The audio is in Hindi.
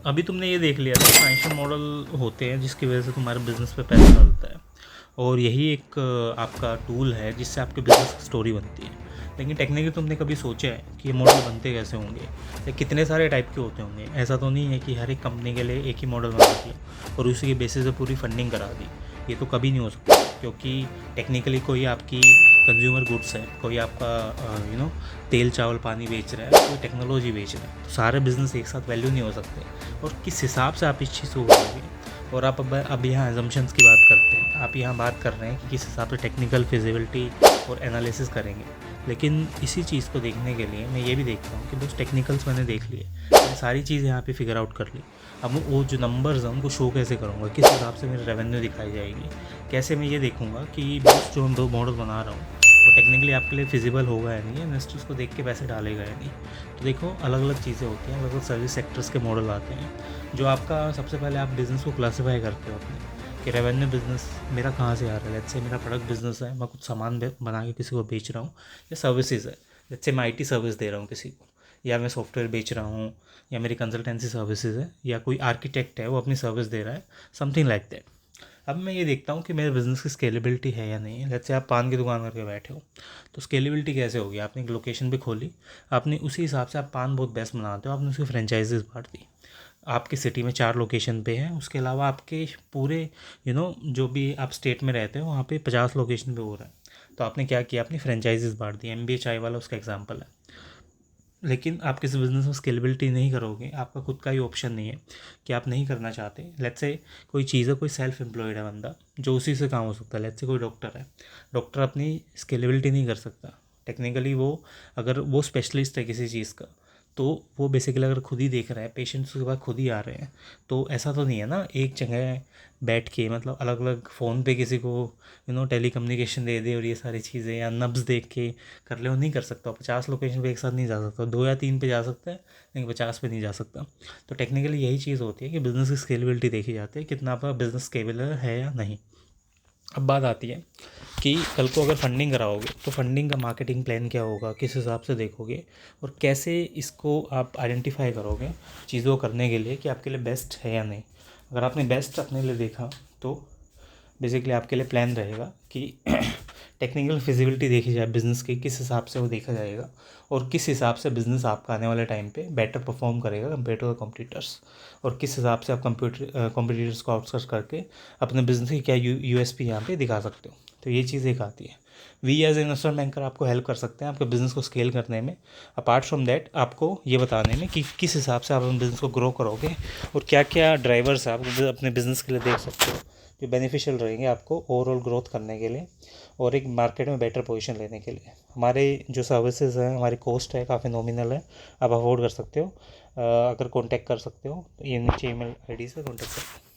अभी तुमने ये देख लिया था फाइनेंशियल मॉडल होते हैं जिसकी वजह से तुम्हारे बिजनेस पे पैसा मिलता है, और यही एक आपका टूल है जिससे आपके बिजनेस की स्टोरी बनती है। लेकिन टेक्निकली तुमने कभी सोचा है कि ये मॉडल बनते कैसे होंगे या कितने सारे टाइप के होते होंगे? ऐसा तो नहीं है कि हर एक कंपनी के लिए एक ही मॉडल बना दिया और उसी के बेसिस पे पूरी फंडिंग करा दी। ये तो कभी नहीं हो सकता, क्योंकि टेक्निकली कोई आपकी कंज्यूमर गुड्स है, कोई आपका तेल चावल पानी बेच रहा है, कोई टेक्नोलॉजी बेच रहा है, तो सारे बिजनेस एक साथ वैल्यू नहीं हो सकते। और किस हिसाब से आप इस चीज़ को करोगे? और आप अब यहाँ एजम्पशंस की बात करते हैं, आप यहाँ बात कर रहे हैं कि किस हिसाब से टेक्निकल फिजिबिलिटी और एनालिसिस करेंगे। लेकिन इसी चीज़ को देखने के लिए मैं ये भी देखता हूँ कि बस टेक्निकल्स मैंने देख लिए, मैंने सारी चीज़ यहाँ पे फिगर आउट कर ली। अब वो जो नंबर्स हैं उनको शो कैसे करूँगा, किस हिसाब से मेरी रेवेन्यू दिखाई जाएगी, कैसे मैं ये देखूँगा कि बस जो मैं दो मॉडल बना रहा हूँ वो टेक्निकली आपके लिए फिजिबल होगा या नहीं, इन्वेस्टर उसको देख के पैसे डालेगा या नहीं। तो देखो, अलग अलग चीज़ें होती हैं, अलग अलग सर्विस सेक्टर्स के मॉडल आते हैं। जो आपका सबसे पहले आप बिज़नेस को क्लासीफाई करते हो अपने कि रेवेन्यू बिज़नेस मेरा कहाँ से आ रहा है। लेट्स से मेरा प्रोडक्ट बिज़नेस है, मैं कुछ सामान बना के किसी को बेच रहा हूँ, या सर्विसेज है, लेट्स से मैं आईटी सर्विस दे रहा हूँ किसी को, या मैं सॉफ्टवेयर बेच रहा हूँ, या मेरी कंसल्टेंसी सर्विसेज है, या कोई आर्किटेक्ट है वो अपनी सर्विस दे रहा है, समथिंग लाइक दैट। अब मैं ये देखता हूँ कि मेरे बिज़नेस की स्केलेबिलिटी है या नहीं है। लेट्स से आप पान की दुकान करके बैठे हो, तो स्केलेबिलिटी कैसे होगी? आपने एक लोकेशन पे खोली, आपने उसी हिसाब से आप पान बहुत बेस्ट बनाते हो, आपने उसकी फ्रेंचाइजीज बांट दी। आपकी सिटी में 4 लोकेशन पे है, उसके अलावा आपके पूरे जो भी आप स्टेट में रहते हो वहाँ पे 50 लोकेशन पे हो रहा है। तो आपने क्या किया? अपनी फ्रेंचाइजीज बांट दी। एमबीए चाय वाला उसका एग्जाम्पल है। लेकिन आप किसी बिज़नेस में स्केलेबिलिटी नहीं करोगे, आपका खुद का ही ऑप्शन नहीं है कि आप नहीं करना चाहते। लेट्स से कोई चीज़ है, कोई सेल्फ एम्प्लॉयड है बंदा जो उसी से काम हो सकता है। लेट्स से कोई डॉक्टर है, डॉक्टर अपनी स्केलेबिलिटी नहीं कर सकता टेक्निकली। वो अगर वो स्पेशलिस्ट है किसी चीज़ का, तो वो बेसिकली अगर खुद ही देख रहा है, पेशेंट्स उसके बाद खुद ही आ रहे हैं, तो ऐसा तो नहीं है ना एक जगह बैठ के, मतलब अलग अलग फ़ोन पे किसी को टेली कम्युनिकेशन दे दे और ये सारी चीज़ें, या नब्ज़ देख के कर ले, वो नहीं कर सकता। 50 लोकेशन पे एक साथ नहीं जा सकता, 2 या 3 पे जा सकता है, लेकिन 50 पे नहीं जा सकता। तो टेक्निकली यही चीज़ होती है कि बिज़नेस की स्केलेबिलिटी देखी जाती है, कितना आपका बिज़नेस स्केलेबल है या नहीं। अब बात आती है कि कल को अगर फंडिंग कराओगे तो फंडिंग का मार्केटिंग प्लान क्या होगा, किस हिसाब से देखोगे, और कैसे इसको आप आइडेंटिफाई करोगे चीज़ों को करने के लिए कि आपके लिए बेस्ट है या नहीं। अगर आपने बेस्ट अपने लिए देखा तो बेसिकली आपके लिए प्लान रहेगा कि टेक्निकल फिजिबिलिटी देखी जाए बिज़नेस की, किस हिसाब से वो देखा जाएगा और किस हिसाब से बिज़नेस आपका आने वाले टाइम पे बेटर परफॉर्म करेगा कंपेयर टू द कॉम्पिटिटर्स, और किस हिसाब से आप कॉम्पिटिटर्स को आउटसोर्स करके अपने बिज़नेस की क्या यूएसपी यहाँ पे दिखा सकते हो। तो ये चीज़ एक आती है। वी एज इन्वेस्टमेंट बैंकर आपको हेल्प कर सकते हैं आपके बिज़नेस को स्केल करने में। अपार्ट फ्रॉम दैट, आपको ये बताने में कि किस हिसाब से आप अपने बिज़नेस को ग्रो करोगे और क्या क्या ड्राइवर्स आप अपने बिज़नेस के लिए देख सकते हो जो बेनिफिशियल रहेंगे आपको ओवरऑल ग्रोथ करने के लिए और एक मार्केट में बेटर पोजीशन लेने के लिए। हमारे जो सर्विसेज हैं, हमारी कॉस्ट है काफ़ी नॉमिनल है, आप अफोर्ड कर सकते हो। अगर कॉन्टैक्ट कर सकते हो तो ये नीचे ईमेल आईडी से कॉन्टैक्ट करें।